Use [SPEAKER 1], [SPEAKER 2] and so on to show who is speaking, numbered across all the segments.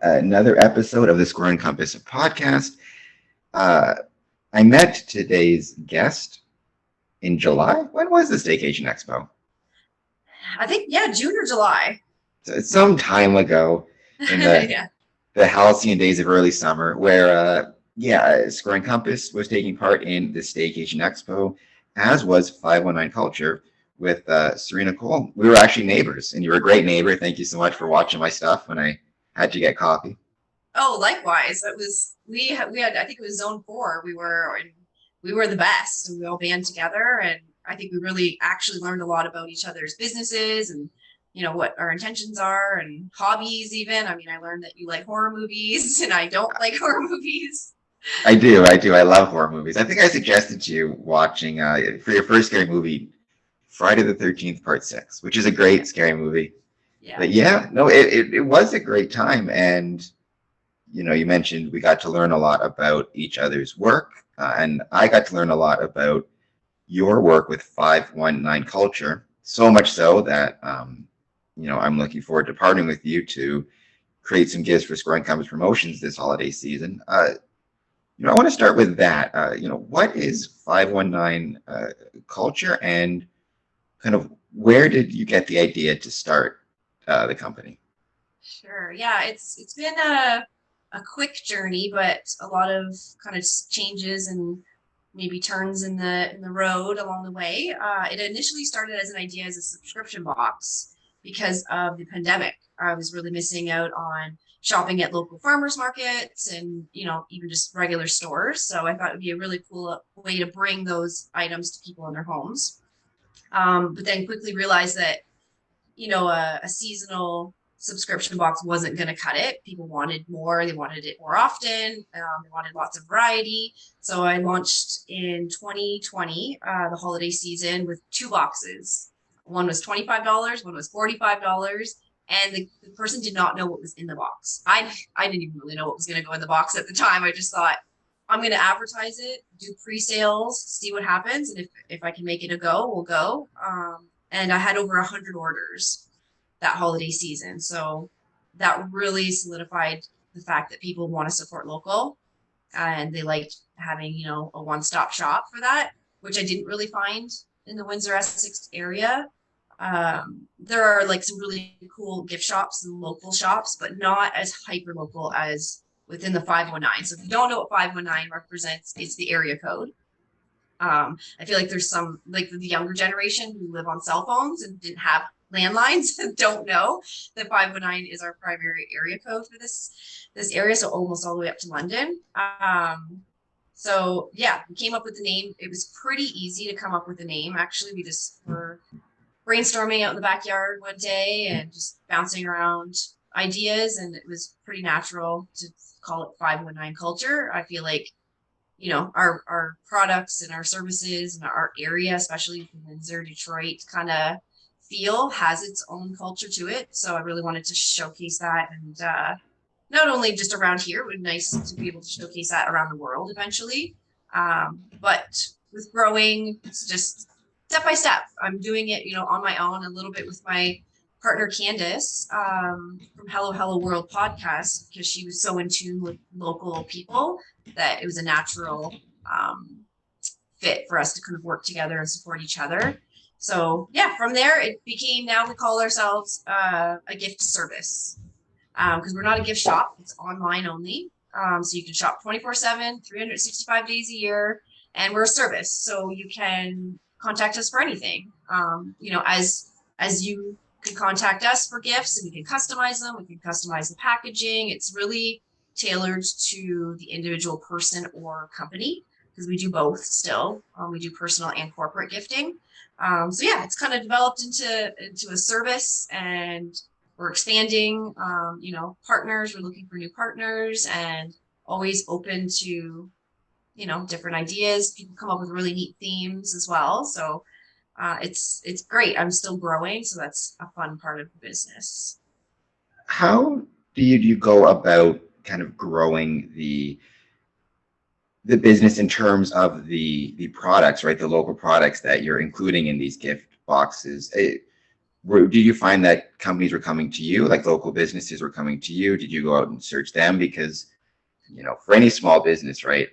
[SPEAKER 1] another episode of the Square and Compass podcast. Uh, I met today's guest in July. When was the Staycation Expo?
[SPEAKER 2] I think, yeah, June or July.
[SPEAKER 1] So it's some time ago in the
[SPEAKER 2] Yeah.
[SPEAKER 1] the halcyon days of early summer, where Square and Compass was taking part in the Staycation Expo, as was 519 Culture with Serena Cole. We were actually neighbors, and you were a great neighbor. Thank you so much for watching my stuff when I had to get coffee.
[SPEAKER 2] Oh, likewise. It was we had I think it was Zone 4. We were the best. And we all band together, and I think we really actually learned a lot about each other's businesses and what our intentions are and hobbies even. I mean, I learned that you like horror movies and I don't like horror movies.
[SPEAKER 1] I do, I do. I love horror movies. I think I suggested to you watching for your first scary movie, Friday the 13th Part 6, which is a great scary movie.
[SPEAKER 2] Yeah.
[SPEAKER 1] But yeah, no, it was a great time. And, you mentioned we got to learn a lot about each other's work. And I got to learn a lot about your work with 519 Culture. So much so that, I'm looking forward to partnering with you to create some gifts for Square and Compass Promotions this holiday season. I want to start with that. What is 519 Culture, and kind of where did you get the idea to start the company?
[SPEAKER 2] Sure. Yeah, it's been a quick journey, but a lot of kind of changes and maybe turns in the road along the way. It initially started as an idea as a subscription box because of the pandemic. I was really missing out on shopping at local farmers markets and even just regular stores. So I thought it would be a really cool way to bring those items to people in their homes. But then quickly realized that a seasonal subscription box wasn't going to cut it. People wanted more. They wanted it more often. They wanted lots of variety. So I launched in 2020, the holiday season, with two boxes. One was $25, one was $45. And the person did not know what was in the box. I didn't even really know what was going to go in the box at the time. I just thought, I'm going to advertise it, do pre-sales, see what happens. And if I can make it a go, we'll go. And I had over 100 orders that holiday season. So that really solidified the fact that people want to support local and they liked having, a one-stop shop for that, which I didn't really find in the Windsor Essex area. There are like some really cool gift shops and local shops, but not as hyper local as within the 519. So if you don't know what 519 represents, it's the area code. I feel like there's some like the younger generation who live on cell phones and didn't have landlines and don't know that 519 is our primary area code for this area, so almost all the way up to London. So yeah, we came up with the name. It was pretty easy to come up with a name. Actually, we just were brainstorming out in the backyard one day and just bouncing around ideas, and it was pretty natural to call it 519 Culture. I feel like our products and our services and our area, especially from Windsor, Detroit, kind of feel has its own culture to it. So I really wanted to showcase that, and not only just around here, it would be nice to be able to showcase that around the world eventually. But with growing, it's just step by step. I'm doing it, on my own, a little bit with my partner Candace from Hello Hello World podcast, because she was so in tune with local people that it was a natural fit for us to kind of work together and support each other. So yeah, from there it became, now we call ourselves a gift service, because we're not a gift shop. It's online only. So you can shop 24/7, 365 days a year, and we're a service. So you can contact us for anything. As you can contact us for gifts, and we can customize them. We can customize the packaging. It's really tailored to the individual person or company, because we do both still. We do personal and corporate gifting. So yeah, it's kind of developed into a service, and we're expanding. Partners. We're looking for new partners, and always open to different ideas. People come up with really neat themes as well. So it's great. I'm still growing, so that's a fun part of the business.
[SPEAKER 1] How do you go about kind of growing the business in terms of the products, right? The local products that you're including in these gift boxes. did you find that companies were coming to you, like local businesses were coming to you? Did you go out and search them? Because, for any small business, right,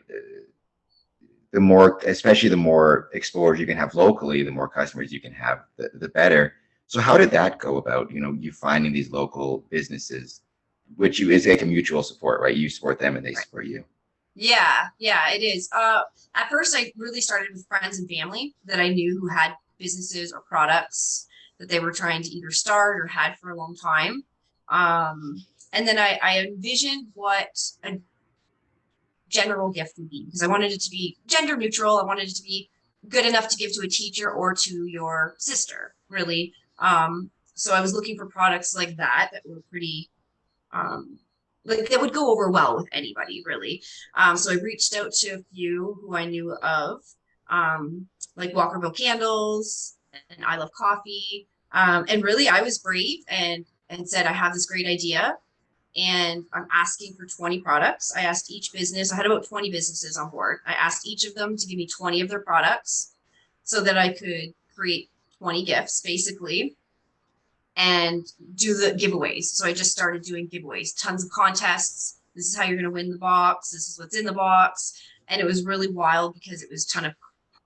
[SPEAKER 1] the more, especially the more exposure you can have locally, the more customers you can have, the better. So how did that go about, you finding these local businesses, which you is like a mutual support, right? You support them and they
[SPEAKER 2] Right.
[SPEAKER 1] support you.
[SPEAKER 2] Yeah, it is. At first, I really started with friends and family that I knew who had businesses or products that they were trying to either start or had for a long time. And then I envisioned what a general gift would be because I wanted it to be gender neutral. I wanted it to be good enough to give to a teacher or to your sister, really. So I was looking for products like that were pretty um, like that would go over well with anybody, really. So I reached out to a few who I knew of, like Walkerville Candles and I Love Coffee. And really, I was brave and said, I have this great idea and I'm asking for 20 products. I asked each business, I had about 20 businesses on board. I asked each of them to give me 20 of their products so that I could create 20 gifts basically and do the giveaways. So I just started doing giveaways, tons of contests. This is how you're going to win the box. This is what's in the box. And it was really wild because it was a ton of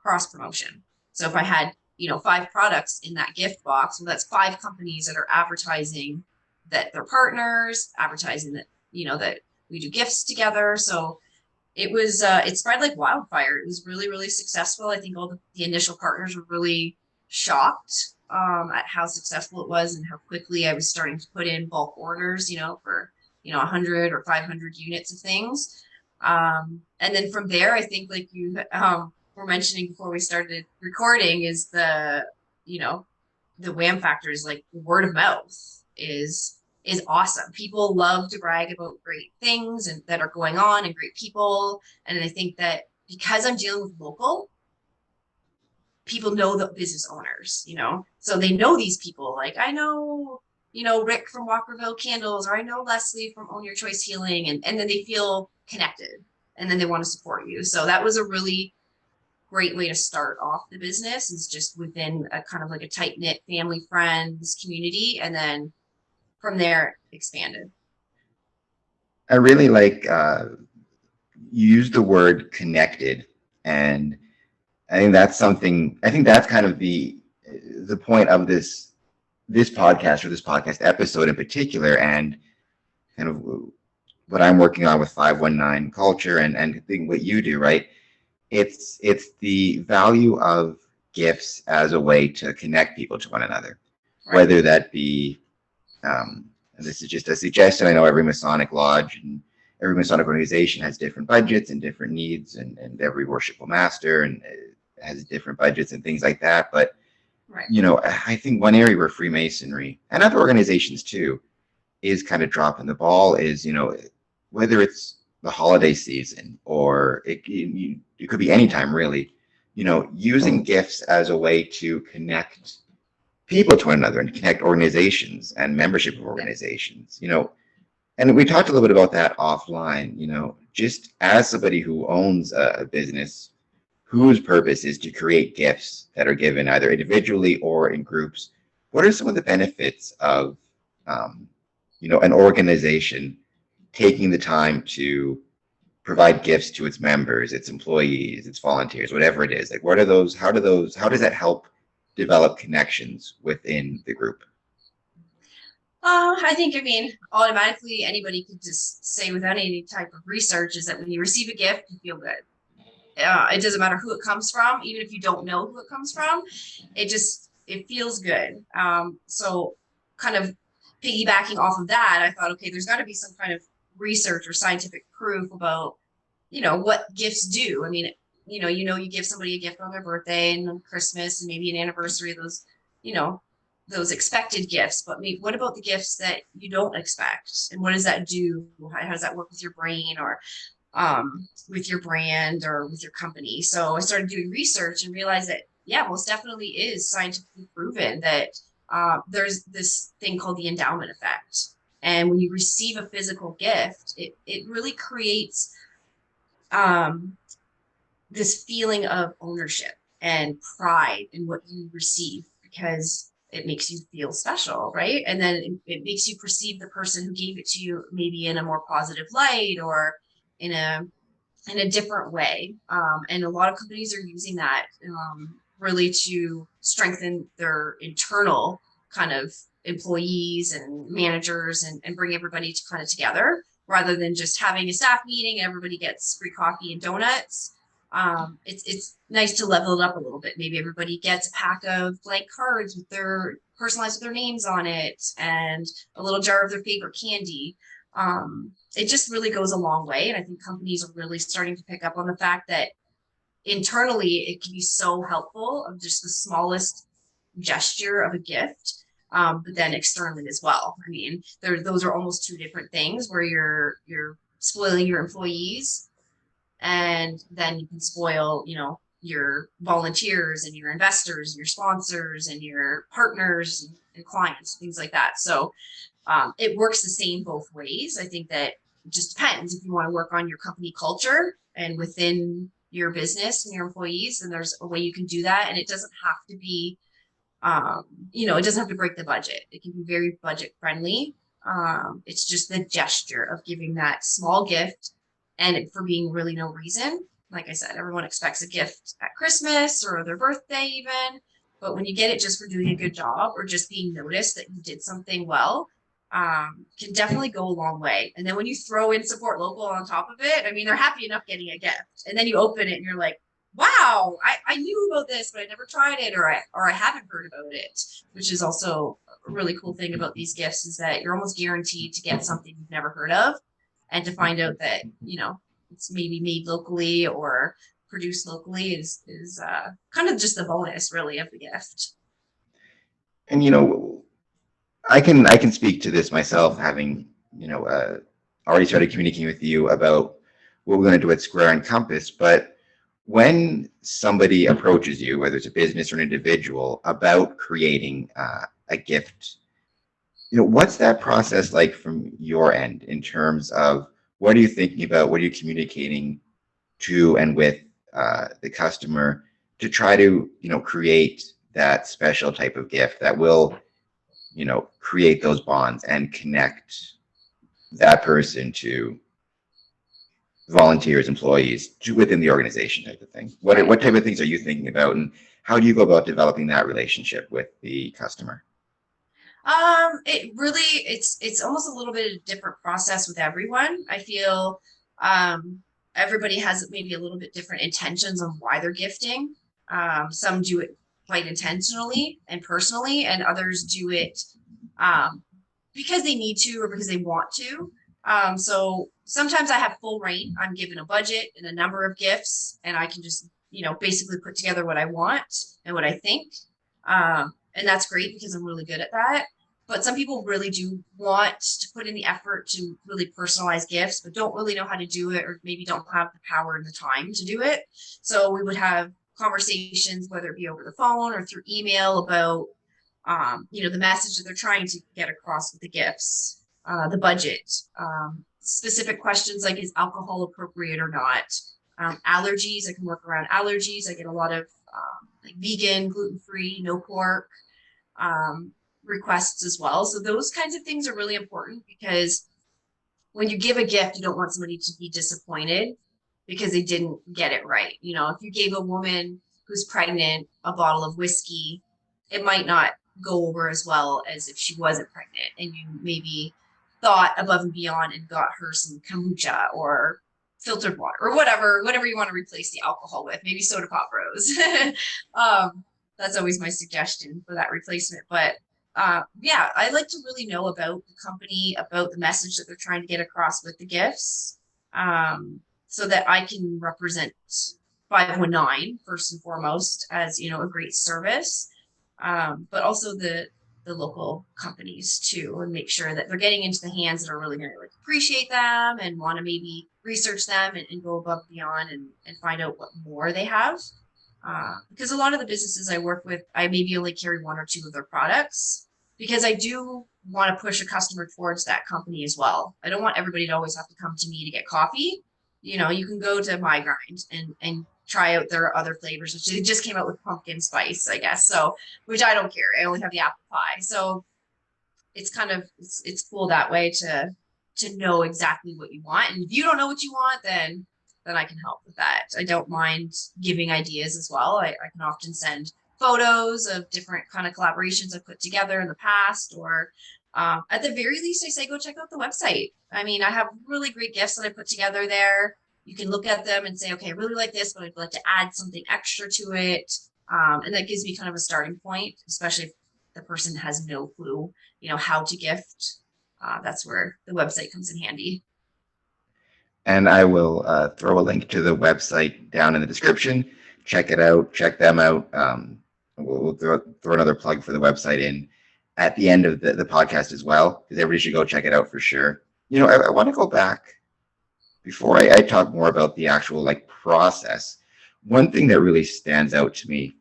[SPEAKER 2] cross promotion. So if I had, 5 products in that gift box, well, that's 5 companies that are advertising that they're partners, advertising that, that we do gifts together. So it spread like wildfire. It was really, really successful. I think all the initial partners were really shocked at how successful it was and how quickly I was starting to put in bulk orders, for 100 or 500 units of things. And then from there, I think like you were mentioning before we started recording is you know, the wham factor is like word of mouth is awesome. People love to brag about great things and that are going on and great people. And I think that because I'm dealing with local, people know the business owners, so they know these people. Like I know, Rick from Walkerville Candles, or I know Leslie from Own Your Choice Healing, and then they feel connected and then they want to support you. So that was a really great way to start off the business is just within a kind of like a tight knit family friends community. And then from there expanded.
[SPEAKER 1] I really like you used the word connected, and I think that's kind of the point of this podcast, or this podcast episode in particular, and kind of what I'm working on with 519 culture, and what you do, right? It's the value of gifts as a way to connect people to one another,
[SPEAKER 2] Right.
[SPEAKER 1] whether that be and this is just a suggestion. I know every Masonic lodge and every Masonic organization has different budgets and different needs, and every worshipful master and has different budgets and things like that. But
[SPEAKER 2] Right.
[SPEAKER 1] I think one area where Freemasonry and other organizations too is kind of dropping the ball is, whether it's the holiday season or it could be any time really, using gifts as a way to connect people to one another and connect organizations and membership of
[SPEAKER 2] Yeah.
[SPEAKER 1] organizations, and we talked a little bit about that offline, just as somebody who owns a business whose purpose is to create gifts that are given either individually or in groups. What are some of the benefits of, um, an organization taking the time to provide gifts to its members, its employees, its volunteers, whatever it is? Like, what are those? How does that help develop connections within the group?
[SPEAKER 2] I think, I mean, automatically anybody could just say without any type of research is that when you receive a gift, you feel good. It doesn't matter who it comes from, even if you don't know who it comes from, it feels good. So kind of piggybacking off of that, I thought, okay, there's got to be some kind of research or scientific proof about, what gifts do. I mean, you give somebody a gift on their birthday and on Christmas and maybe an anniversary, you know, those expected gifts. But maybe, what about the gifts that you don't expect? And what does that do? How does that work with your brain or with your brand or with your company? So I started doing research and realized that, yeah, most definitely is scientifically proven that there's this thing called the endowment effect. And when you receive a physical gift, it really creates um, this feeling of ownership and pride in what you receive because it makes you feel special, right? And then it makes you perceive the person who gave it to you maybe in a more positive light or in a different way. And a lot of companies are using that really to strengthen their internal kind of employees and managers and bring everybody to kind of together rather than just having a staff meeting and everybody gets free coffee and donuts. It's nice to level it up a little bit. Maybe everybody gets a pack of blank cards with their personalized with their names on it and a little jar of their favorite candy. It just really goes a long way. And I think companies are really starting to pick up on the fact that internally it can be so helpful of just the smallest gesture of a gift. But then externally as well. I mean, those are almost two different things where you're spoiling your employees and then you can spoil, your volunteers and your investors and your sponsors and your partners and clients, things like that. So it works the same both ways. I think that it just depends if you want to work on your company culture and within your business and your employees, then there's a way you can do that. And it doesn't have to be, it doesn't have to break the budget. It can be very budget friendly. It's just the gesture of giving that small gift and it, for being really no reason. Like I said, everyone expects a gift at Christmas or their birthday even. But when you get it just for doing a good job or just being noticed that you did something well, can definitely go a long way. And then when you throw in support local on top of it, I mean, they're happy enough getting a gift. And then you open it and you're like, wow, I knew about this, but I never tried it or I haven't heard about it, which is also a really cool thing about these gifts is that you're almost guaranteed to get something you've never heard of and to find out that, it's maybe made locally or produced locally is kind of just the bonus really of the gift.
[SPEAKER 1] And I can speak to this myself, having already started communicating with you about what we're going to do at Square and Compass. But when somebody approaches you, whether it's a business or an individual, about creating a gift, what's that process like from your end in terms of what are you thinking about, what are you communicating to and with the customer to try to create that special type of gift that will create those bonds and connect that person to volunteers, employees, to within the organization type of thing. What type of things are you thinking about, and how do you go about developing that relationship with the customer?
[SPEAKER 2] It really it's almost a little bit of a different process with everyone. I feel everybody has maybe a little bit different intentions on why they're gifting. Some do it quite intentionally and personally, and others do it because they need to or because they want to. So sometimes I have full reign. I'm given a budget and a number of gifts, and I can just, basically put together what I want and what I think. And that's great because I'm really good at that. But some people really do want to put in the effort to really personalize gifts, but don't really know how to do it, or maybe don't have the power and the time to do it. So we would have conversations, whether it be over the phone or through email, about the message that they're trying to get across with the gifts, the budget, specific questions like is alcohol appropriate or not, allergies. I can work around allergies. I get a lot of like vegan, gluten-free, no pork requests as well. So those kinds of things are really important because when you give a gift, you don't want somebody to be disappointed because they didn't get it right. If you gave a woman who's pregnant a bottle of whiskey, it might not go over as well as if she wasn't pregnant and you maybe thought above and beyond and got her some kombucha or filtered water or whatever you want to replace the alcohol with, maybe soda pop rose. That's always my suggestion for that replacement. But yeah, I like to really know about the company, about the message that they're trying to get across with the gifts, so that I can represent 519 first and foremost as a great service, but also the local companies too, and make sure that they're getting into the hands that are really going to appreciate them and want to maybe research them and go above and beyond and find out what more they have. Because a lot of the businesses I work with, I maybe only carry one or two of their products because I do want to push a customer towards that company as well. I don't want everybody to always have to come to me to get coffee. You can go to My Grind and try out their other flavors, which they just came out with pumpkin spice, I guess. So, which I don't care. I only have the apple pie. So it's kind of it's cool that way to know exactly what you want. And if you don't know what you want, then I can help with that. I don't mind giving ideas as well. I can often send photos of different kind of collaborations I've put together in the past, or at the very least, I say go check out the website. I mean, I have really great gifts that I put together there. You can look at them and say, okay, I really like this, but I'd like to add something extra to it. And that gives me kind of a starting point, especially if the person has no clue, how to gift. That's where the website comes in handy.
[SPEAKER 1] And I will throw a link to the website down in the description. Check it out. Check them out. We'll throw another plug for the website in at the end of the podcast as well, because everybody should go check it out for sure. I want to go back before I talk more about the actual process. One thing that really stands out to me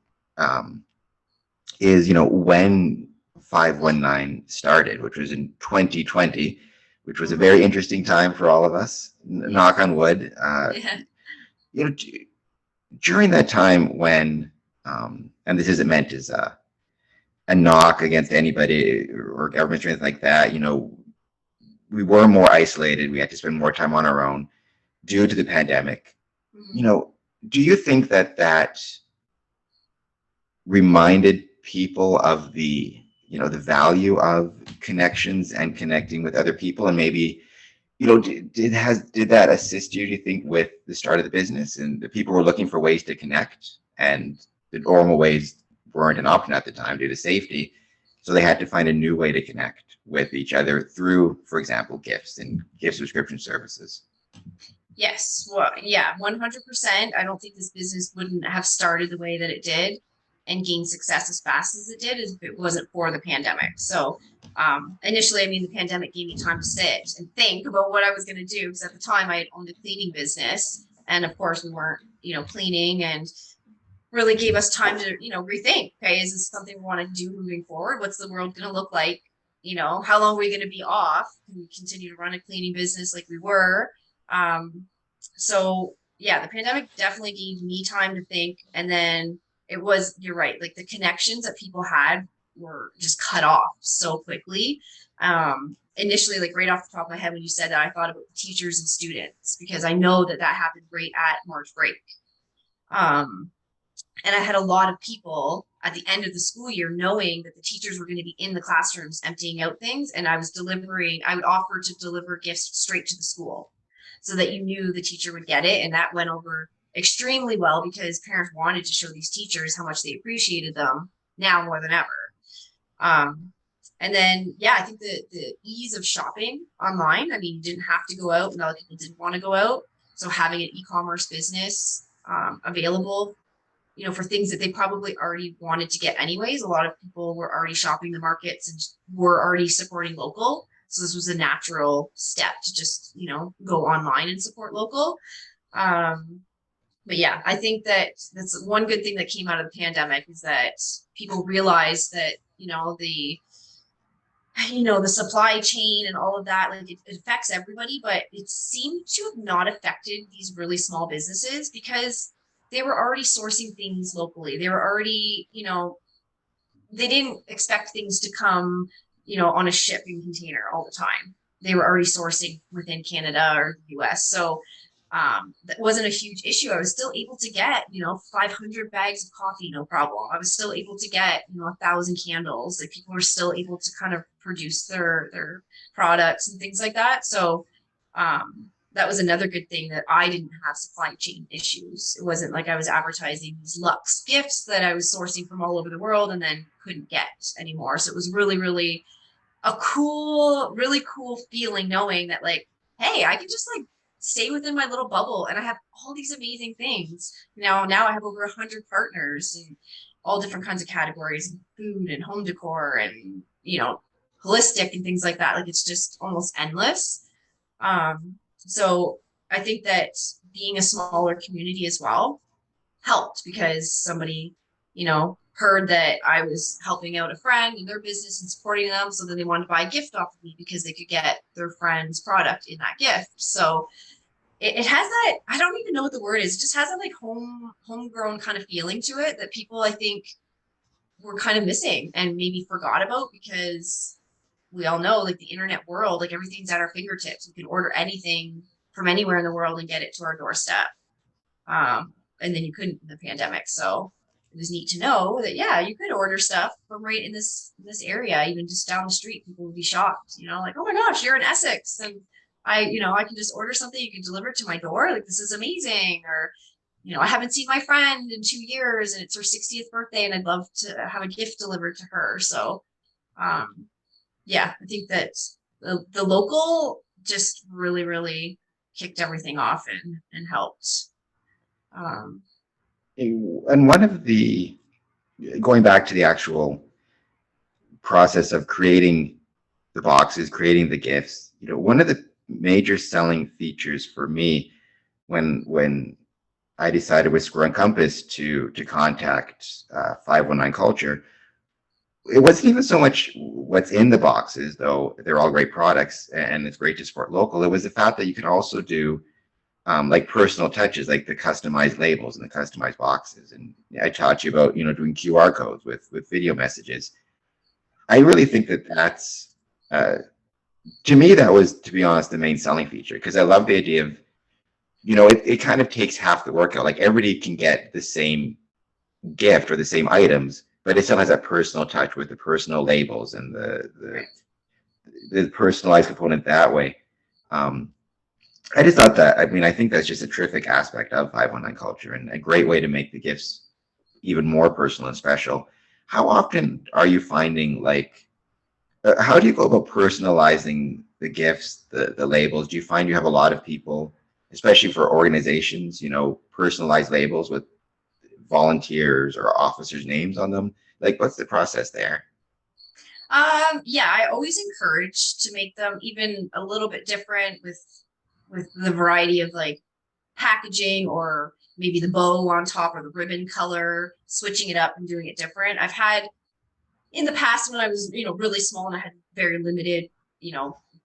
[SPEAKER 1] is when 519 started, which was in 2020, which was a very interesting time for all of us. Knock on wood.
[SPEAKER 2] Yeah.
[SPEAKER 1] During that time when, and this isn't meant as a knock against anybody or governments or anything like that, we were more isolated. We had to spend more time on our own due to the pandemic.
[SPEAKER 2] Mhm.
[SPEAKER 1] Do you think that reminded people of the value of connections and connecting with other people, and maybe did that assist you, do you think, with the start of the business, and the people were looking for ways to connect, and the normal ways weren't an option at the time due to safety, so they had to find a new way to connect with each other through, for example, gifts and gift subscription services?
[SPEAKER 2] Yes. Well, yeah, 100%. I don't think this business wouldn't have started the way that it did and gained success as fast as it did if it wasn't for the pandemic. So, initially, I mean, the pandemic gave me time to sit and think about what I was going to do, because at the time I had owned a cleaning business. And of course, we weren't, cleaning, and really gave us time to, rethink. Okay, is this something we want to do moving forward? What's the world going to look like? How long are we going to be off? Can we continue to run a cleaning business like we were? Um, so yeah, the pandemic definitely gave me time to think. And then you're right, like the connections that people had were just cut off so quickly. Initially, like right off the top of my head, when you said that, I thought about the teachers and students, because I know that happened right at March break. Um, and I had a lot of people at the end of the school year knowing that the teachers were going to be in the classrooms emptying out things. And I would offer to deliver gifts straight to the school so that you knew the teacher would get it. And that went over extremely well, because parents wanted to show these teachers how much they appreciated them now more than ever. Um, and then, yeah, I think the ease of shopping online, I mean, you didn't have to go out, and other people didn't want to go out. So having an e-commerce business available, for things that they probably already wanted to get anyways. A lot of people were already shopping the markets and were already supporting local. So this was a natural step to just, go online and support local. Um, but yeah, I think that's one good thing that came out of the pandemic, is that people realized that, the supply chain and all of that, like it affects everybody, but it seemed to have not affected these really small businesses, because they were already sourcing things locally. They were already, they didn't expect things to come, on a shipping container all the time. They were already sourcing within Canada or the US. So that wasn't a huge issue. I was still able to get, 500 bags of coffee, no problem. I was still able to get, 1,000 candles. Like people were still able to kind of produce their products and things like that. So that was another good thing, that I didn't have supply chain issues. It wasn't like I was advertising these luxe gifts that I was sourcing from all over the world and then couldn't get anymore. So it was really, really really cool feeling, knowing that, like, hey, I can just like stay within my little bubble and I have all these amazing things. Now I have over 100 partners in all different kinds of categories, food and home decor and, holistic and things like that. Like it's just almost endless. So I think that being a smaller community as well helped, because somebody, heard that I was helping out a friend in their business and supporting them. So then they wanted to buy a gift off of me because they could get their friend's product in that gift. So it has that, I don't even know what the word is. It just has that like homegrown kind of feeling to it that people I think were kind of missing and maybe forgot about because we all know like the internet world, like everything's at our fingertips. We can order anything from anywhere in the world and get it to our doorstep. And then you couldn't in the pandemic. So it was neat to know that yeah, you could order stuff from right in this area, even just down the street. People would be shocked, like, oh my gosh, you're in Essex, and I can just order something, you can deliver it to my door. Like this is amazing. Or I haven't seen my friend in 2 years, and it's her 60th birthday, and I'd love to have a gift delivered to her. So, yeah, I think that the local just really, really kicked everything off and helped. Um,
[SPEAKER 1] And one of the, going back to the actual process of creating the boxes, creating the gifts, one of the major selling features for me when I decided with Square and Compass to contact 519 Culture, it wasn't even so much what's in the boxes, though they're all great products and it's great to support local. It was the fact that you can also do like personal touches, like the customized labels and the customized boxes. And I taught you about, doing QR codes with video messages. I really think that that's, to me, that was, to be honest, the main selling feature, because I love the idea of, it kind of takes half the work out. Like everybody can get the same gift or the same items, but it still has that personal touch with the personal labels and the personalized component that way. I just thought that, I think that's just a terrific aspect of 519 Culture and a great way to make the gifts even more personal and special. How often are you finding, like, how do you go about personalizing the gifts, the labels? Do you find you have a lot of people, especially for organizations, personalized labels with volunteers or officers' names on them? Like, what's the process there?
[SPEAKER 2] yeah, I always encourage to make them even a little bit different with the variety of like packaging or maybe the bow on top or the ribbon color, switching it up and doing it different. I've had in the past when I was, really small and I had very limited,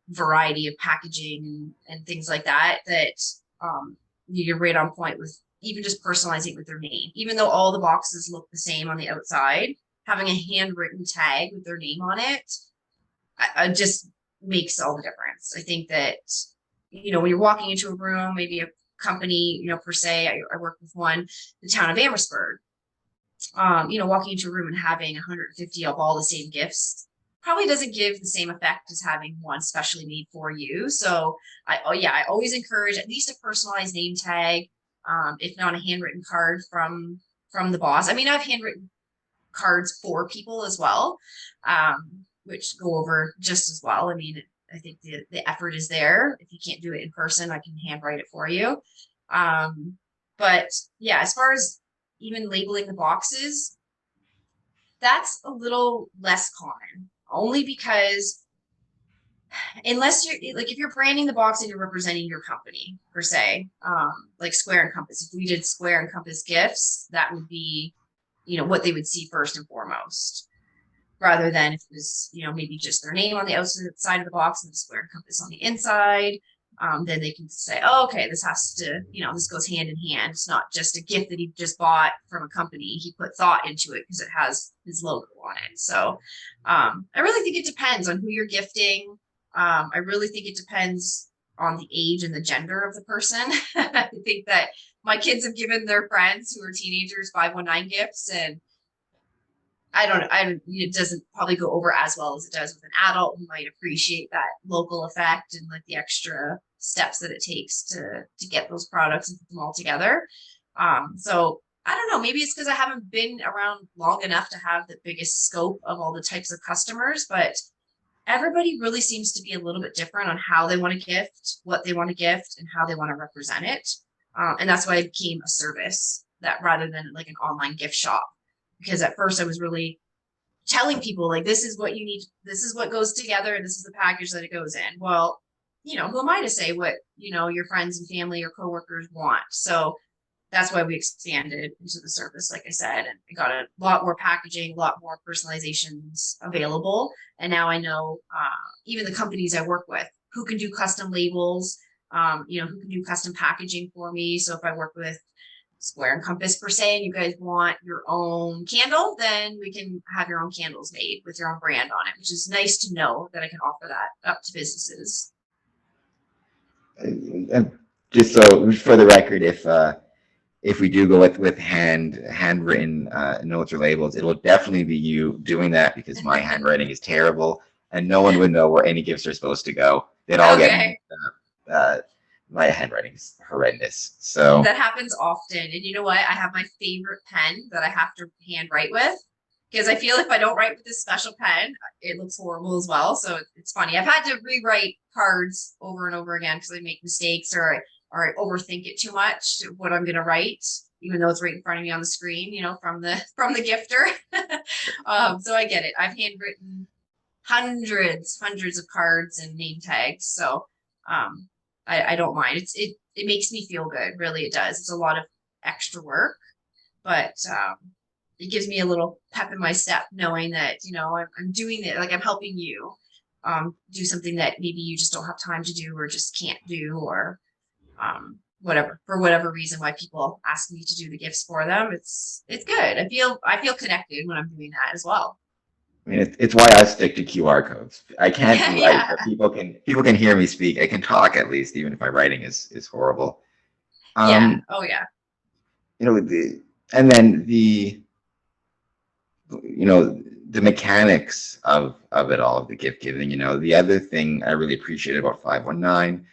[SPEAKER 2] variety of packaging and things like that, you're right on point with even just personalizing it with their name. Even though all the boxes look the same on the outside, having a handwritten tag with their name on it, I just makes all the difference. I think that, when you're walking into a room, maybe a company, per se, I work with one, the town of Amherstburg, walking into a room and having 150 of all the same gifts probably doesn't give the same effect as having one specially made for you. So I always encourage at least a personalized name tag, if not a handwritten card from the boss. I mean, I've handwritten cards for people as well, which go over just as well. I mean, I think the effort is there. If you can't do it in person, I can handwrite it for you. But yeah, as far as even labeling the boxes, that's a little less common, only because unless you're like, if you're branding the box and you're representing your company per se, like Square and Compass, if we did Square and Compass gifts, that would be, what they would see first and foremost, rather than if it was, maybe just their name on the outside of the box and the Square and Compass on the inside. Then they can say, oh, okay, this has to, this goes hand in hand. It's not just a gift that he just bought from a company. He put thought into it because it has his logo on it. So I really think it depends on who you're gifting. I really think it depends on the age and the gender of the person. I think that my kids have given their friends who are teenagers 519 gifts, and it doesn't probably go over as well as it does with an adult who might appreciate that local effect and like the extra steps that it takes to get those products and put them all together. So I don't know, maybe it's because I haven't been around long enough to have the biggest scope of all the types of customers, but everybody really seems to be a little bit different on how they want to gift, what they want to gift, and how they want to represent it. And that's why it became a service that rather than like an online gift shop. Because at first I was really telling people like, this is what you need, this is what goes together, and this is the package that it goes in. Well, who am I to say what, your friends and family or coworkers want? So that's why we expanded into the service, like I said, and we got a lot more packaging, a lot more personalizations available. And now I know even the companies I work with who can do custom labels, who can do custom packaging for me. So if I work with Square and Compass per se, and you guys want your own candle, then we can have your own candles made with your own brand on it, which is nice to know that I can offer that up to businesses.
[SPEAKER 1] And just so for the record, if we do go with handwritten notes or labels, it will definitely be you doing that because my handwriting is terrible and no one would know where any gifts are supposed to go. They'd all get
[SPEAKER 2] Okay.
[SPEAKER 1] mixed up. My handwriting is horrendous. So
[SPEAKER 2] That happens often. And you know what? I have my favorite pen that I have to hand write with because I feel if I don't write with this special pen, it looks horrible as well. So it's funny. I've had to rewrite cards over and over again because I make mistakes or I overthink it too much what I'm gonna write, even though it's right in front of me on the screen, from the gifter. So I get it. I've handwritten hundreds of cards and name tags. So I don't mind. It makes me feel good. Really, it does. It's a lot of extra work, but it gives me a little pep in my step knowing that, I'm doing it, like I'm helping you do something that maybe you just don't have time to do or just can't do or whatever, for whatever reason why people ask me to do the gifts for them. It's good. I feel connected when I'm doing that as well.
[SPEAKER 1] I mean, it's why I stick to QR codes. I can't write,
[SPEAKER 2] Yeah.
[SPEAKER 1] but people can hear me speak. I can talk at least, even if my writing is horrible.
[SPEAKER 2] Yeah.
[SPEAKER 1] Um,
[SPEAKER 2] Oh yeah.
[SPEAKER 1] and then the mechanics of it all, of the gift giving. The other thing I really appreciate about 519,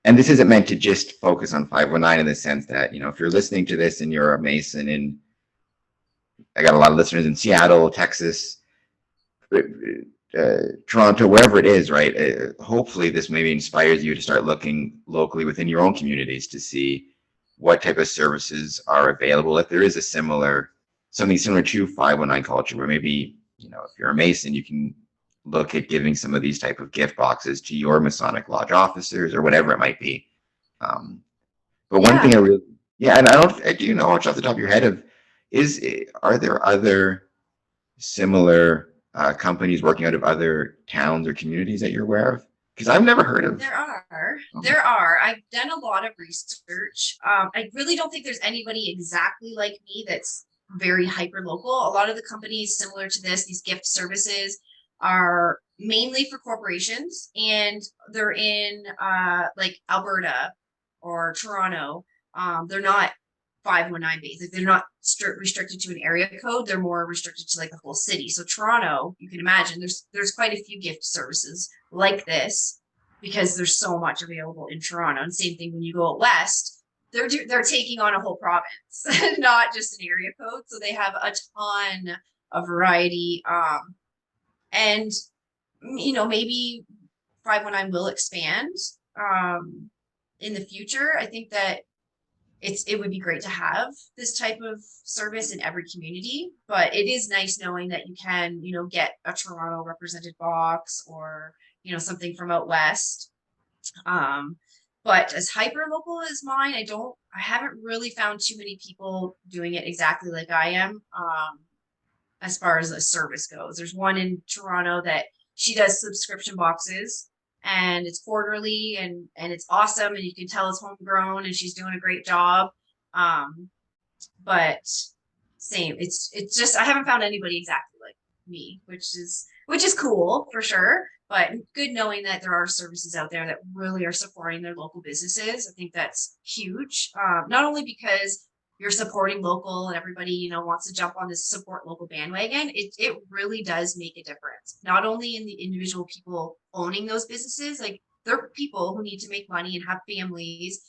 [SPEAKER 1] and this isn't meant to just focus on 519 in the sense that, if you're listening to this and you're a Mason, and I got a lot of listeners in Seattle, Texas, Toronto, wherever it is, right? Hopefully this maybe inspires you to start looking locally within your own communities to see what type of services are available. If there is something similar to 519 culture, where maybe, if you're a Mason, you can look at giving some of these type of gift boxes to your Masonic Lodge officers or whatever it might be. But one thing
[SPEAKER 2] Yeah.
[SPEAKER 1] yeah, and do you know much off the top of your head are there other similar companies working out of other towns or communities that you're aware of? Because I've never heard of.
[SPEAKER 2] There are.
[SPEAKER 1] um,
[SPEAKER 2] There are. I've done a lot of research. I really don't think there's anybody exactly like me that's very hyper local. A lot of the companies similar to these gift services, are mainly for corporations, and they're in like Alberta or Toronto. They're not 519 based. Like they're not restricted to an area code. They're more restricted to like the whole city. So Toronto, you can imagine there's quite a few gift services like this because there's so much available in Toronto. And same thing when you go out west, they're taking on a whole province, not just an area code. So they have a ton of variety. And maybe 519 will expand in the future. I think that it would be great to have this type of service in every community, but it is nice knowing that you can, get a Toronto represented box or, something from out west. Um, but as hyper local as mine, I haven't really found too many people doing it exactly like I am. As far as a service goes, there's one in Toronto that she does subscription boxes and it's quarterly and it's awesome and you can tell it's homegrown and she's doing a great job. Um, but same, it's just I haven't found anybody exactly like me, which is cool for sure. But good knowing that there are services out there that really are supporting their local businesses. I think that's huge. Not only because you're supporting local and everybody, wants to jump on this support local bandwagon, it really does make a difference. Not only in the individual people owning those businesses, like they're people who need to make money and have families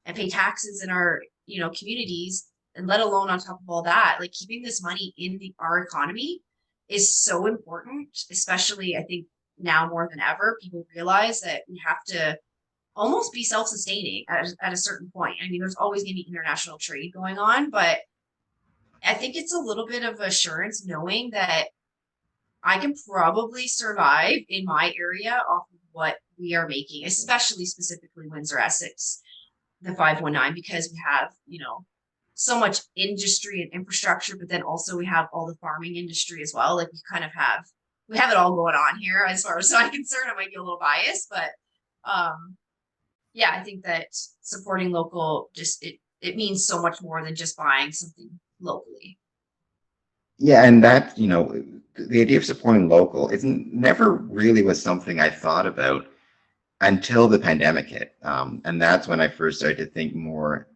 [SPEAKER 2] and pay taxes in our, communities, and let alone on top of all that, like keeping this money in our economy is so important, especially I think now more than ever, people realize that we have to almost be self-sustaining at a certain point. I mean, there's always going to be international trade going on, but I think it's a little bit of assurance knowing that I can probably survive in my area off of what we are making, especially specifically Windsor Essex, the 519, because we have, so much industry and infrastructure, but then also we have all the farming industry as well. Like we have it all going on here as far as I'm concerned. I might be a little biased, but yeah, I think that supporting local just it means so much more than just buying something locally.
[SPEAKER 1] Yeah, and that, the idea of supporting local isn't never really was something I thought about until the pandemic hit. And that's when I first started to think more,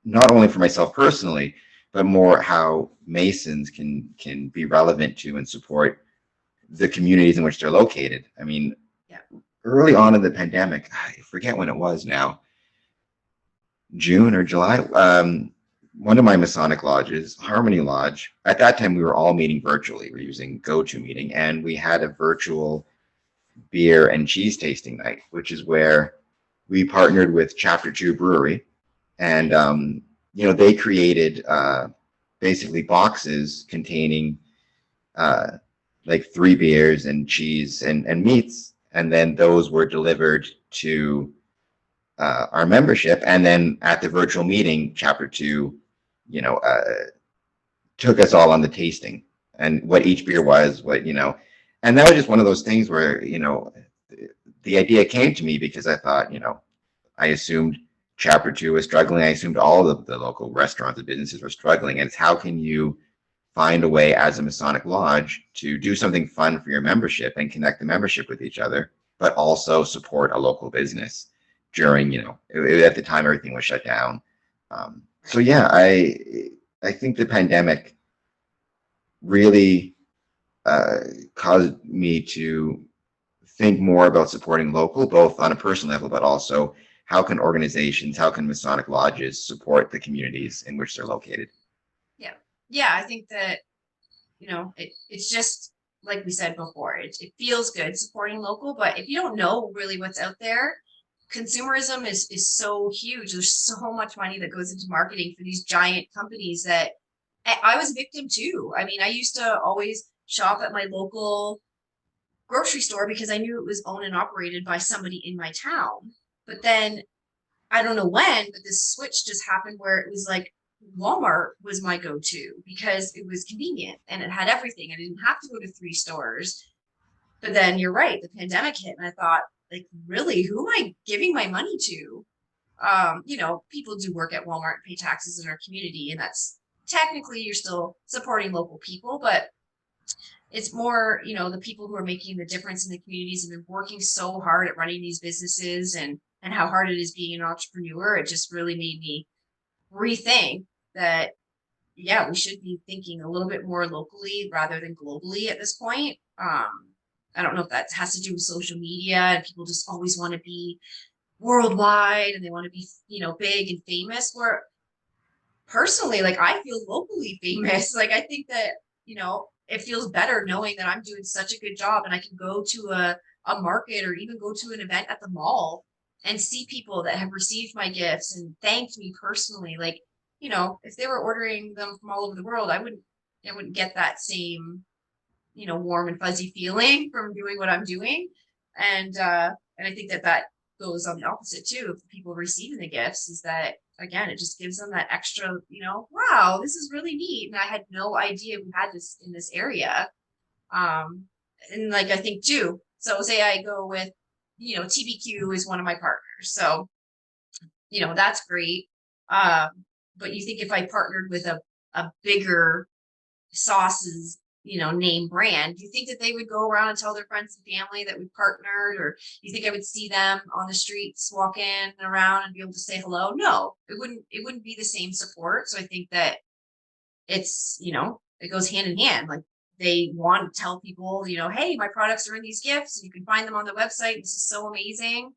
[SPEAKER 1] not only for myself personally, but more how Masons can be relevant to and support the communities in which they're located. I mean,
[SPEAKER 2] Yeah.
[SPEAKER 1] early on in the pandemic, I forget when it was now, June or July. One of my Masonic lodges, Harmony Lodge, at that time we were all meeting virtually. We were using GoToMeeting, and we had a virtual beer and cheese tasting night, which is where we partnered with Chapter 2 Brewery. And, they created basically boxes containing uh, like 3 beers and cheese and meats. And then those were delivered to our membership. And then at the virtual meeting, Chapter 2, you know, uh, took us all on the tasting and what each beer was, and that was just one of those things where, the idea came to me because I thought, I assumed Chapter 2 was struggling. I assumed all of the local restaurants and businesses were struggling. And it's how can you find a way as a Masonic lodge to do something fun for your membership and connect the membership with each other, but also support a local business during, at the time everything was shut down. So yeah, I think the pandemic really caused me to think more about supporting local, both on a personal level, but also how can organizations, how can Masonic lodges support the communities in which they're located?
[SPEAKER 2] Yeah. Yeah, I think that, it's just like we said before, it feels good supporting local, but if you don't know really what's out there, consumerism is so huge. There's so much money that goes into marketing for these giant companies that I was a victim too. I mean, I used to always shop at my local grocery store because I knew it was owned and operated by somebody in my town. But then I don't know when, but this switch just happened where it was like Walmart was my go-to because it was convenient and it had everything. I didn't have to go to 3 stores. But then you're right, the pandemic hit and I thought, like, really, who am I giving my money to? People do work at Walmart and pay taxes in our community, and that's technically you're still supporting local people, but it's more, the people who are making the difference in the communities and been working so hard at running these businesses and how hard it is being an entrepreneur. It just really made me rethink that, yeah, we should be thinking a little bit more locally rather than globally at this point. I don't know if that has to do with social media and people just always want to be worldwide and they want to be, big and famous. Where personally, like, I feel locally famous. Like, I think that, it feels better knowing that I'm doing such a good job and I can go to a market or even go to an event at the mall and see people that have received my gifts and thanked me personally. Like, if they were ordering them from all over the world, I wouldn't get that same, warm and fuzzy feeling from doing what I'm doing. And I think that goes on the opposite too of the people receiving the gifts, is that again, it just gives them that extra, wow, this is really neat. And I had no idea we had this in this area. Um, and like I think too, so say I go with, TBQ is one of my partners. So, that's great. Um, but you think if I partnered with a bigger sauces, name brand, do you think that they would go around and tell their friends and family that we partnered, or you think I would see them on the streets walking around and be able to say hello? No, it wouldn't be the same support. So I think that it's, it goes hand in hand. Like, they want to tell people, hey, my products are in these gifts and you can find them on the website. This is so amazing.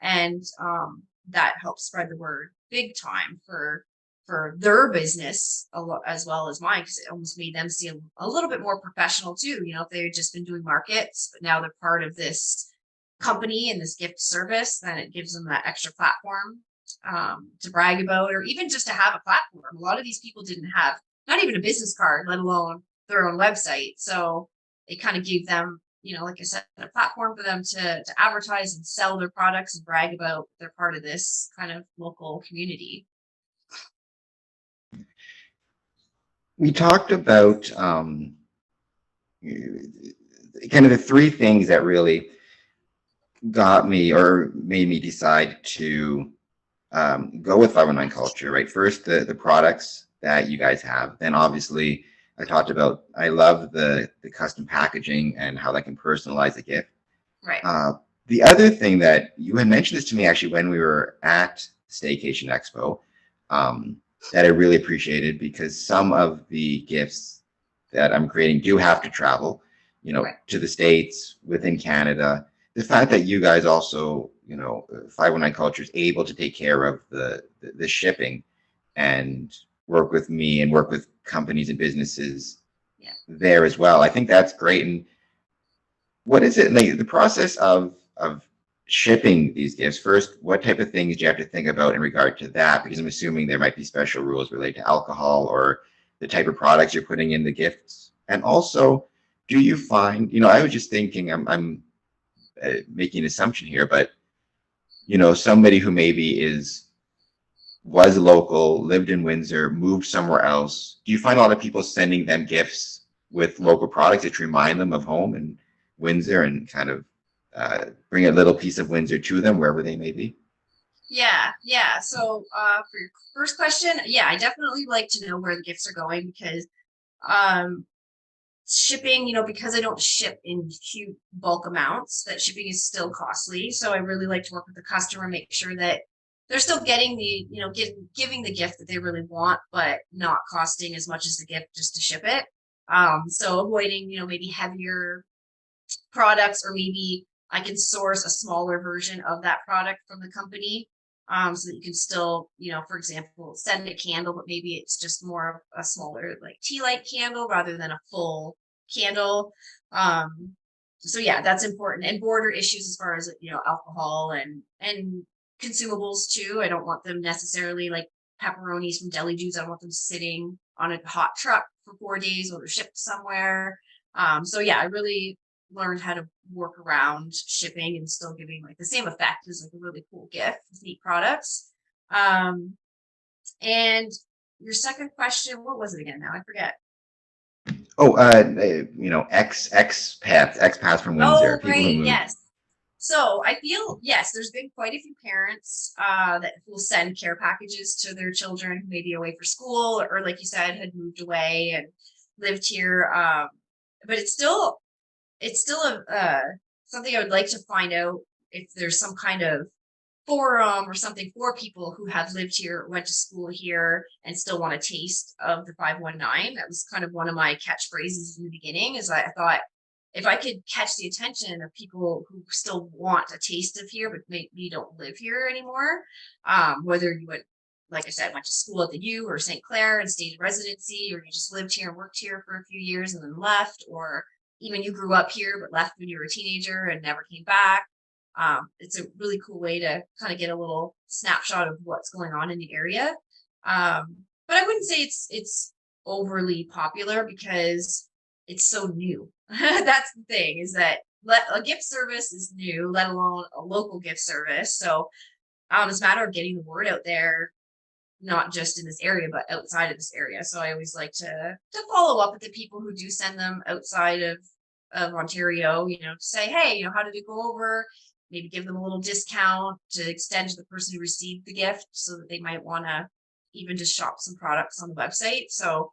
[SPEAKER 2] And that helps spread the word big time for their business as well as mine, because it almost made them seem a little bit more professional too. If they had just been doing markets, but now they're part of this company and this gift service, then it gives them that extra platform to brag about, or even just to have a platform. A lot of these people didn't have not even a business card, let alone their own website. So it kind of gave them, like I said, a platform for them to advertise and sell their products and brag about they're part of this kind of local community.
[SPEAKER 1] We talked about kind of the 3 things that really got me or made me decide to go with 519 culture, right? First, the products that you guys have. Then obviously I talked about, I love the custom packaging and how that can personalize a gift.
[SPEAKER 2] Right.
[SPEAKER 1] Uh, the other thing that you had mentioned this to me actually when we were at Staycation Expo, that I really appreciated because some of the gifts that I'm creating do have to travel,
[SPEAKER 2] Right.
[SPEAKER 1] to the States, within Canada. The fact that you guys also, 519 Culture is able to take care of the shipping and work with me and work with companies and businesses
[SPEAKER 2] Yeah.
[SPEAKER 1] there as well. I think that's great. And what is it like the process of shipping these gifts? First, what type of things do you have to think about in regard to that? Because I'm assuming there might be special rules related to alcohol or the type of products you're putting in the gifts. And also, do you find, I was just thinking, I'm making an assumption here, but somebody who maybe was local, lived in Windsor, moved somewhere else. Do you find a lot of people sending them gifts with local products that remind them of home and Windsor and kind of bring a little piece of Windsor to them wherever they may be?
[SPEAKER 2] Yeah, yeah. So for your first question, yeah, I definitely like to know where the gifts are going because um shipping, because I don't ship in huge bulk amounts, that shipping is still costly. So I really like to work with the customer, make sure that they're still getting giving the gift that they really want, but not costing as much as the gift just to ship it. So avoiding, maybe heavier products, or maybe I can source a smaller version of that product from the company. So that you can still, for example, send a candle, but maybe it's just more of a smaller like tea light candle rather than a full candle. So yeah, that's important. And border issues as far as alcohol and consumables too. I don't want them necessarily like pepperonis from deli dudes. I don't want them sitting on a hot truck for 4 days or they're shipped somewhere. So yeah, I really learned how to work around shipping and still giving like the same effect as like a really cool gift with neat products. Um, and your second question, what was it again? Now I forget.
[SPEAKER 1] Oh, expats from Windsor,
[SPEAKER 2] Oh,
[SPEAKER 1] people who
[SPEAKER 2] right.
[SPEAKER 1] moved.
[SPEAKER 2] Yes. So I feel, yes, there's been quite a few parents that will send care packages to their children who may be away for school or, like you said, had moved away and lived here. But it's still something I would like to find out if there's some kind of forum or something for people who have lived here, went to school here, and still want a taste of the 519. That was kind of one of my catchphrases in the beginning. Is I thought if I could catch the attention of people who still want a taste of here, but maybe don't live here anymore, whether you went, like I said, went to school at the U or St. Clair and stayed in residency, or you just lived here and worked here for a few years and then left, or even you grew up here but left when you were a teenager and never came back. It's a really cool way to kind of get a little snapshot of what's going on in the area. But I wouldn't say it's overly popular because it's so new. That's the thing, is that a gift service is new, let alone a local gift service. So it's a matter of getting the word out there, not just in this area, but outside of this area. So I always like to follow up with the people who do send them outside of Ontario, to say, hey, how did it go over? Maybe give them a little discount to extend to the person who received the gift so that they might want to even just shop some products on the website. So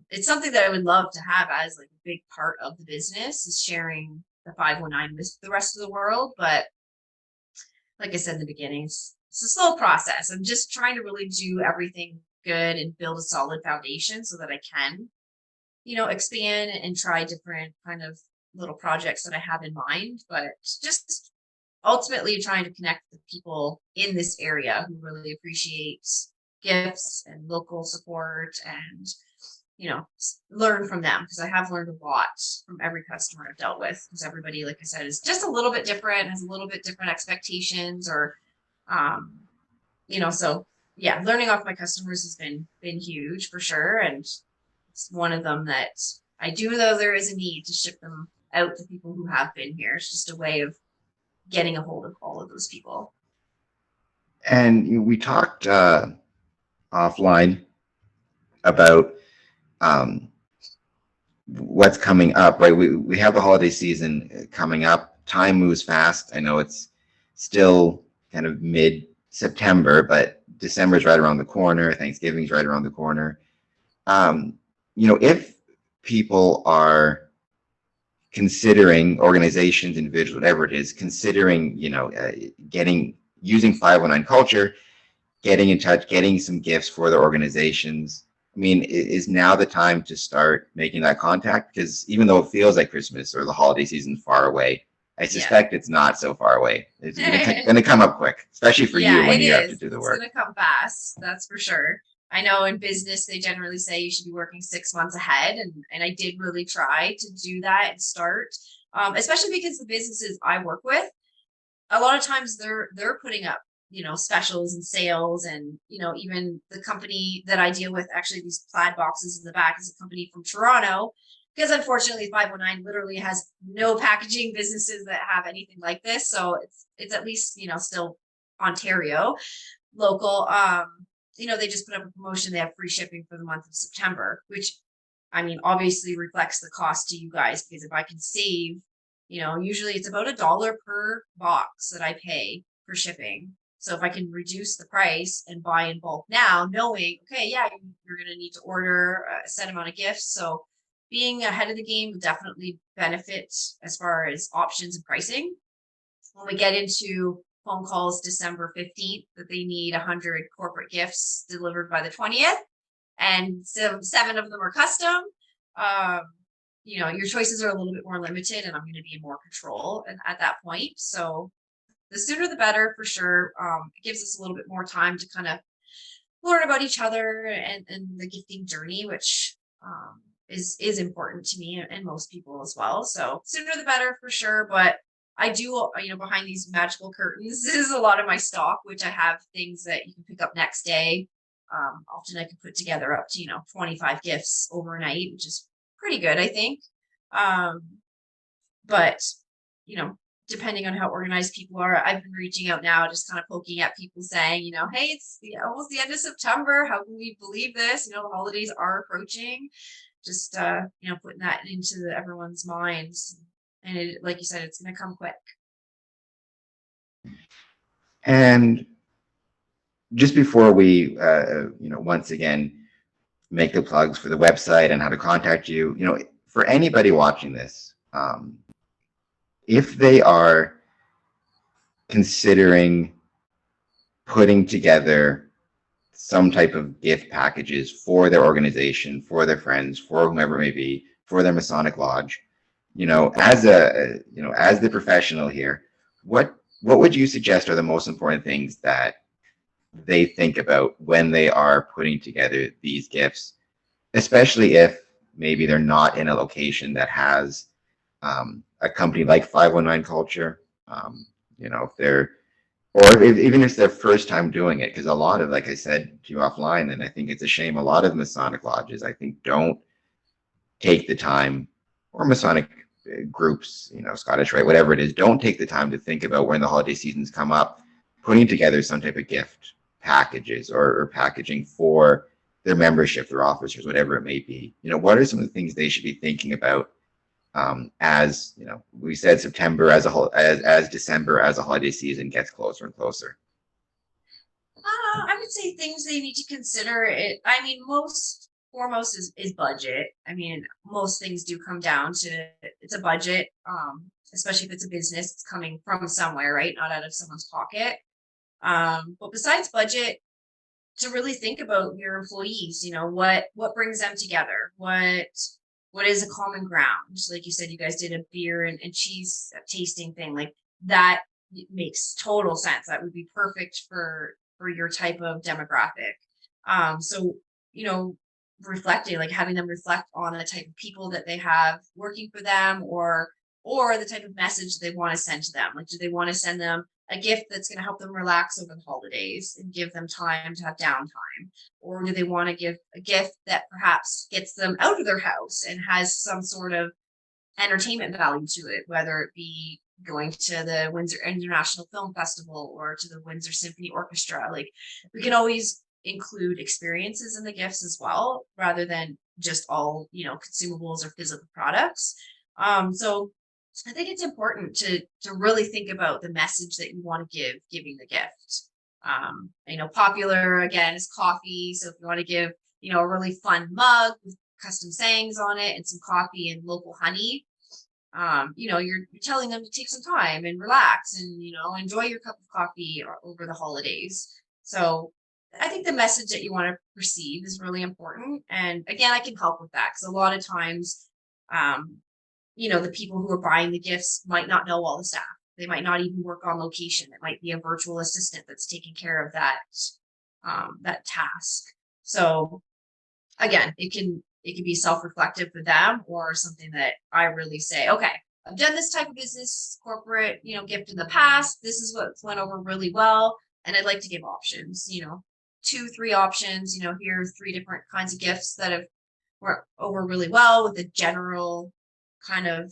[SPEAKER 2] it's something that I would love to have as like a big part of the business, is sharing the 519 with the rest of the world. But like I said in the beginning, it's a slow process. I'm just trying to really do everything good and build a solid foundation so that I can, expand and try different kind of little projects that I have in mind. But just ultimately trying to connect with people in this area who really appreciate gifts and local support, and learn from them, because I have learned a lot from every customer I've dealt with, because everybody, like I said, is just a little bit different, has a little bit different expectations, or um so yeah, learning off my customers has been huge for sure, and it's one of them that I do know there is a need to ship them out to people who have been here. It's just a way of getting a hold of all of those people.
[SPEAKER 1] And we talked offline about um, what's coming up, right? We have the holiday season coming up. time moves fast. I know it's still kind of mid-September, but December's right around the corner. Thanksgiving's right around the corner. Um, if people are considering, organizations, individuals, whatever it is, considering, using 519 culture, getting in touch, getting some gifts for their organizations. I mean, is now the time to start making that contact? Because even though it feels like Christmas or the holiday season far away, I
[SPEAKER 2] Yeah.
[SPEAKER 1] suspect it's not so far away. It's going to come up quick, especially for you
[SPEAKER 2] Yeah,
[SPEAKER 1] when
[SPEAKER 2] it
[SPEAKER 1] you have to
[SPEAKER 2] is.
[SPEAKER 1] do the
[SPEAKER 2] It's
[SPEAKER 1] work.
[SPEAKER 2] gonna come fast, that's for sure. I know in business they generally say you should be working 6 months ahead, and I did really try to do that and start, especially because the businesses I work with, a lot of times they're putting up, specials and sales, and even the company that I deal with, actually these plaid boxes in the back, is a company from Toronto, because unfortunately 519 literally has no packaging businesses that have anything like this, so it's at least still Ontario local. They just put up a promotion. They have free shipping for the month of September, which, I mean, obviously reflects the cost to you guys, because if I can save, usually it's about $1 per box that I pay for shipping. So if I can reduce the price and buy in bulk now, knowing, okay, yeah, you're going to need to order a set amount of gifts. So being ahead of the game will definitely benefit as far as options and pricing. When we get into phone calls December 15th that they need 100 corporate gifts delivered by the 20th, and so 7 of them are custom, um, your choices are a little bit more limited, and I'm going to be in more control at that point. So the sooner the better, for sure. It gives us a little bit more time to kind of learn about each other and the gifting journey, which is important to me and most people as well. So sooner the better, for sure. But I do, behind these magical curtains is a lot of my stock, which I have things that you can pick up next day. Often I can put together up to 25 gifts overnight, which is pretty good, I think. Um, but you know, depending on how organized people are, I've been reaching out now, just kind of poking at people, saying, hey, it's almost the end of September. How can we believe this? The holidays are approaching. Just putting that into everyone's minds. And like you said, it's going to come quick.
[SPEAKER 1] And just before we, once again, make the plugs for the website and how to contact you, for anybody watching this, if they are considering putting together some type of gift packages for their organization, for their friends, for whomever it may be, for their Masonic lodge, as the professional here, what would you suggest are the most important things that they think about when they are putting together these gifts, especially if maybe they're not in a location that has a company like 519 Culture, if they're, or even if it's their first time doing it, because a lot of, like I said to you offline, and I think it's a shame, a lot of Masonic lodges, I think, don't take the time, or Masonic groups, Scottish Rite, whatever it is, don't take the time to think about when the holiday seasons come up, putting together some type of gift packages or packaging for their membership, their officers, whatever it may be. What are some of the things they should be thinking about, as we said, September as a whole, as December as a holiday season gets closer and closer.
[SPEAKER 2] I would say things they need to consider. I mean, most foremost is budget. I mean, most things do come down to, it's a budget. Especially if it's a business, it's coming from somewhere, right? Not out of someone's pocket. But besides budget, to really think about your employees, what brings them together, what is a common ground. Like you said, you guys did a beer and cheese tasting thing, like that makes total sense. That would be perfect for your type of demographic. So reflecting, like having them reflect on the type of people that they have working for them, or the type of message they want to send to them. Like, do they want to send them a gift that's going to help them relax over the holidays and give them time to have downtime? Or do they want to give a gift that perhaps gets them out of their house and has some sort of entertainment value to it, whether it be going to the Windsor International Film Festival or to the Windsor Symphony Orchestra? Like, we can always include experiences in the gifts as well, rather than just all, consumables or physical products. So I think it's important to really think about the message that you want to give giving the gift. Popular again is coffee. So if you want to give, a really fun mug with custom sayings on it and some coffee and local honey, you're telling them to take some time and relax and, enjoy your cup of coffee over the holidays. So I think the message that you want to perceive is really important. And again, I can help with that because a lot of times, um, the people who are buying the gifts might not know all the staff. They might not even work on location. It might be a virtual assistant that's taking care of that task. So again, it can be self-reflective for them or something that I really say, okay, I've done this type of business, corporate, gift in the past. This is what's went over really well. And I'd like to give options, 2, 3 options, here's 3 different kinds of gifts that have went over really well with a general kind of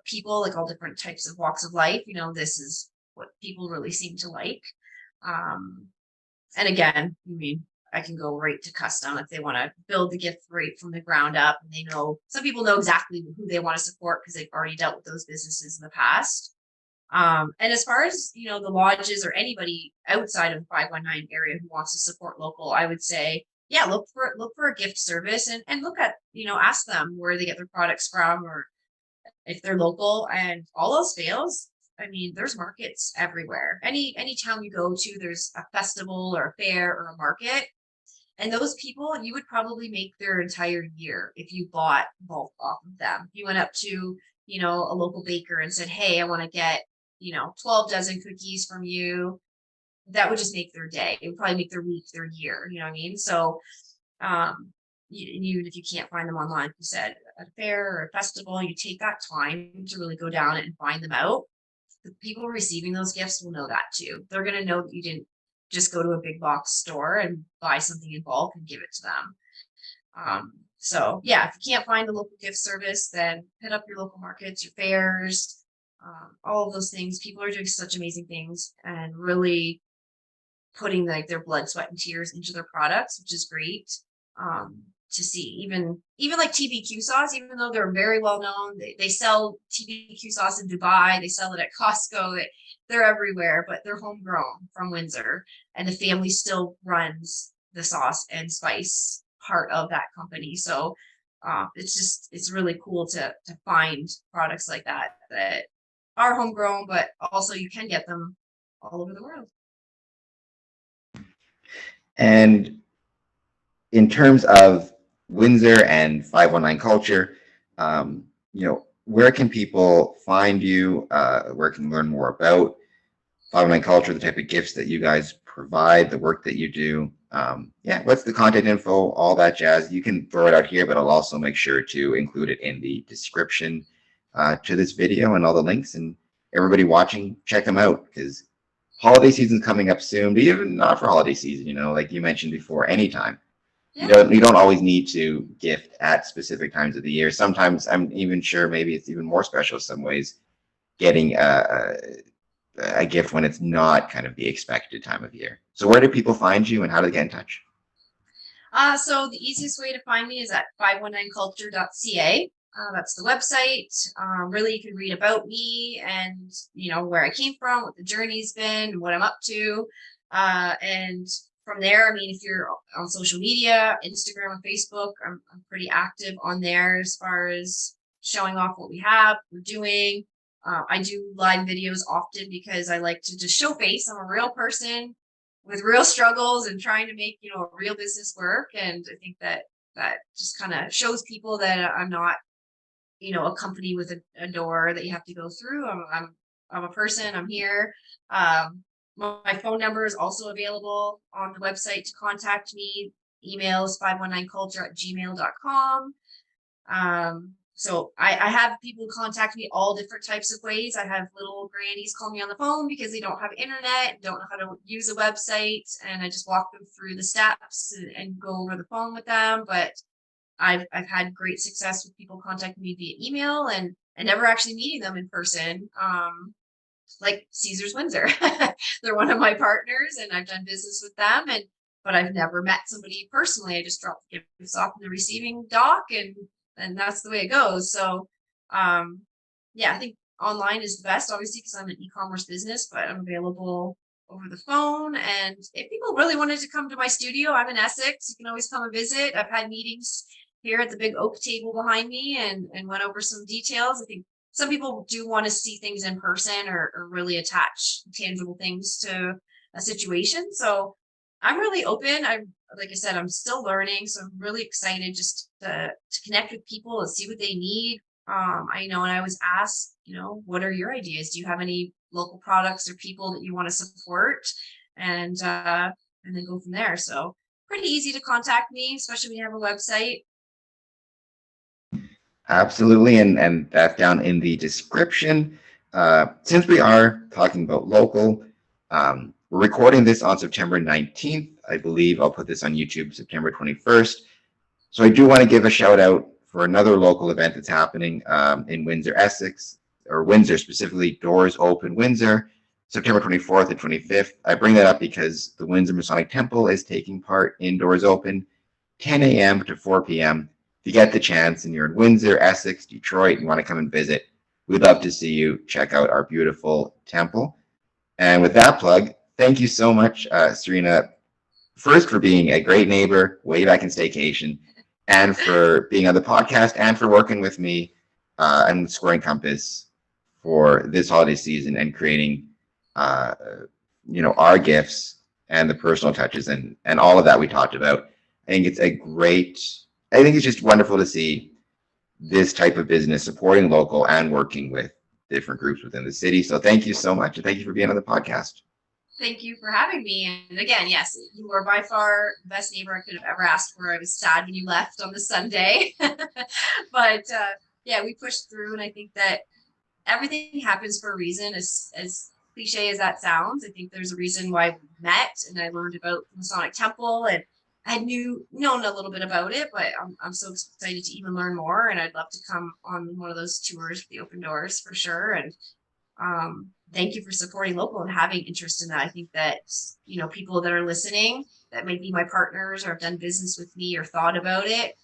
[SPEAKER 2] people, like all different types of walks of life. This is what people really seem to like. Um, and again, I can go right to custom if they want to build the gift right from the ground up. And they know some people know exactly who they want to support because they've already dealt with those businesses in the past. And as far as the lodges or anybody outside of the 519 area who wants to support local, I would say, yeah, look for a gift service and look at ask them where they get their products from or if they're local. And all else fails, there's markets everywhere. Any town you go to, there's a festival or a fair or a market. And those people, you would probably make their entire year if you bought bulk off of them. You went up to, a local baker and said, hey, I want to get, 12 dozen cookies from you. That would just make their day. It would probably make their week, their year. You know what I mean? So, even if you can't find them online, like you said, at a fair or a festival, you take that time to really go down it and find them out. The people receiving those gifts will know that too. They're going to know that you didn't just go to a big box store and buy something in bulk and give it to them. So yeah, if you can't find a local gift service, then hit up your local markets, your fairs, all of those things. People are doing such amazing things and really putting like their blood, sweat, and tears into their products, which is great. To see even like TBQ sauce, even though they're very well known, they sell TBQ sauce in Dubai, they sell it at Costco, they're everywhere, but they're homegrown from Windsor, and the family still runs the sauce and spice part of that company. So it's really cool to find products like that are homegrown, but also you can get them all over the world.
[SPEAKER 1] And in terms of Windsor and 519 culture, where can people find you? Where can learn more about 519 culture, the type of gifts that you guys provide, the work that you do? What's the contact info, all that jazz? You can throw it out here, but I'll also make sure to include it in the description to this video and all the links. And everybody watching, check them out because holiday season's coming up soon, but even not for holiday season, like you mentioned before, anytime.
[SPEAKER 2] Yeah.
[SPEAKER 1] You don't always need to gift at specific times of the year. Sometimes I'm even sure maybe it's even more special some ways getting a gift when it's not kind of the expected time of year. So where do people find you and how do they get in touch?
[SPEAKER 2] So the easiest way to find me is at 519culture.ca. That's the website. Really, you can read about me and, where I came from, what the journey's been, what I'm up to. And from there, if you're on social media, Instagram and Facebook, I'm pretty active on there as far as showing off what we have, we're doing. I do live videos often because I like to just show face. I'm a real person with real struggles and trying to make, a real business work. And I think that just kind of shows people that I'm not, a company with a door that you have to go through. I'm a person. I'm here. My phone number is also available on the website to contact me. Emails 519culture@gmail.com. So I have people contact me all different types of ways. I have little grannies call me on the phone because they don't have internet, don't know how to use a website, and I just walk them through the steps and go over the phone with them. But I've had great success with people contacting me via email and never actually meeting them in person. Like Caesar's Windsor. They're one of my partners and I've done business with them but I've never met somebody personally. I just drop the gifts off in the receiving dock and that's the way it goes. So yeah, I think online is the best, obviously, because I'm an e-commerce business, but I'm available over the phone. And if people really wanted to come to my studio, I'm in Essex. You can always come and visit. I've had meetings here at the big oak table behind me and went over some details. I think some people do want to see things in person or really attach tangible things to a situation. So I'm really open. I'm like I said, I'm still learning, so I'm really excited just to connect with people and see what they need. I know, and I always ask, what are your ideas? Do you have any local products or people that you want to support? And then go from there. So pretty easy to contact me, especially when you have a website.
[SPEAKER 1] Absolutely, and that's down in the description. Since we are talking about local, we're recording this on September 19th. I believe I'll put this on YouTube September 21st. So I do want to give a shout out for another local event that's happening in Windsor, Essex, or Windsor specifically, Doors Open Windsor, September 24th and 25th. I bring that up because the Windsor Masonic Temple is taking part in Doors Open, 10 a.m. to 4 p.m. If you get the chance and you're in Windsor, Essex, Detroit, and you want to come and visit, we'd love to see you check out our beautiful temple. And with that plug, thank you so much, Serena, first for being a great neighbor way back in Staycation, and for being on the podcast, and for working with me and Squaring Compass for this holiday season and creating, uh, our gifts and the personal touches and all of that we talked about. I think it's a great. I think it's just wonderful to see this type of business supporting local and working with different groups within the city. So thank you so much, and thank you for being on the podcast.
[SPEAKER 2] Thank you for having me. And again, yes, you were by far the best neighbor I could have ever asked for. I was sad when you left on the Sunday, but yeah, we pushed through, and I think that everything happens for a reason. As cliche as that sounds, I think there's a reason why we met, and I learned about the Masonic Temple, and I known a little bit about it, but I'm so excited to even learn more, and I'd love to come on one of those tours with the open doors for sure. And thank you for supporting local and having interest in that. I think that, people that are listening that might be my partners or have done business with me or thought about it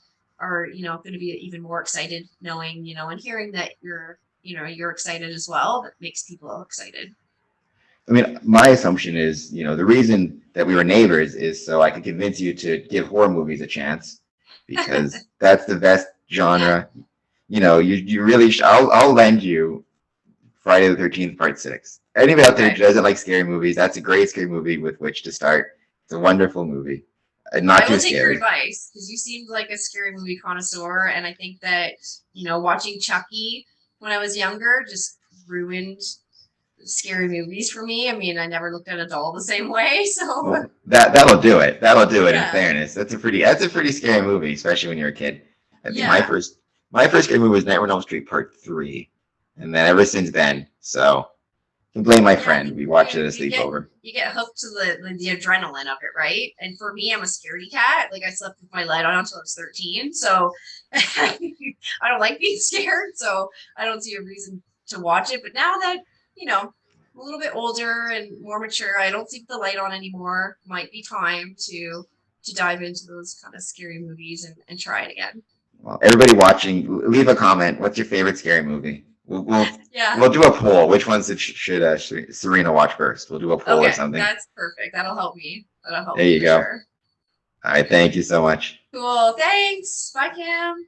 [SPEAKER 2] are, going to be even more excited knowing, and hearing that you're excited as well. That makes people excited.
[SPEAKER 1] I mean, my assumption is, the reason that we were neighbors is so I could convince you to give horror movies a chance, because that's the best genre. You really. I'll lend you Friday the 13th Part 6. Anybody out there who
[SPEAKER 2] Okay.
[SPEAKER 1] doesn't like scary movies, that's a great scary movie with which to start. It's a wonderful movie, and not
[SPEAKER 2] I
[SPEAKER 1] too
[SPEAKER 2] will take your
[SPEAKER 1] scary.
[SPEAKER 2] advice because you seemed like a scary movie connoisseur. And I think that, watching Chucky when I was younger just ruined scary movies for me. I mean, I never looked at a doll the same way. So
[SPEAKER 1] Well, that'll do it. That'll do it. In
[SPEAKER 2] yeah,
[SPEAKER 1] fairness, that's a pretty scary movie, especially when you're a kid. I think my
[SPEAKER 2] yeah.
[SPEAKER 1] first scary movie was Nightmare on Elm Street Part 3, and then ever since then, so you can blame my
[SPEAKER 2] Yeah, I
[SPEAKER 1] friend.
[SPEAKER 2] think
[SPEAKER 1] We watched it at a
[SPEAKER 2] you get
[SPEAKER 1] sleepover.
[SPEAKER 2] you get hooked to the adrenaline of it, right? And for me, I'm a scaredy cat. Like I slept with my light on until I was 13, so I don't like being scared. So I don't see a reason to watch it. But now that I'm a little bit older and more mature, I don't sleep with the light on anymore. Might be time to dive into those kind of scary movies and try it again.
[SPEAKER 1] Well, everybody watching, leave a comment. What's your favorite scary movie? We'll we'll,
[SPEAKER 2] Yeah.
[SPEAKER 1] we'll do a poll. Which ones should Serena watch first? We'll do a poll or
[SPEAKER 2] Okay,
[SPEAKER 1] something.
[SPEAKER 2] that's perfect. That'll help me. That'll help
[SPEAKER 1] There
[SPEAKER 2] me
[SPEAKER 1] you
[SPEAKER 2] for
[SPEAKER 1] go.
[SPEAKER 2] sure.
[SPEAKER 1] All right. Thank you so much.
[SPEAKER 2] Cool. Thanks. Bye, Cam.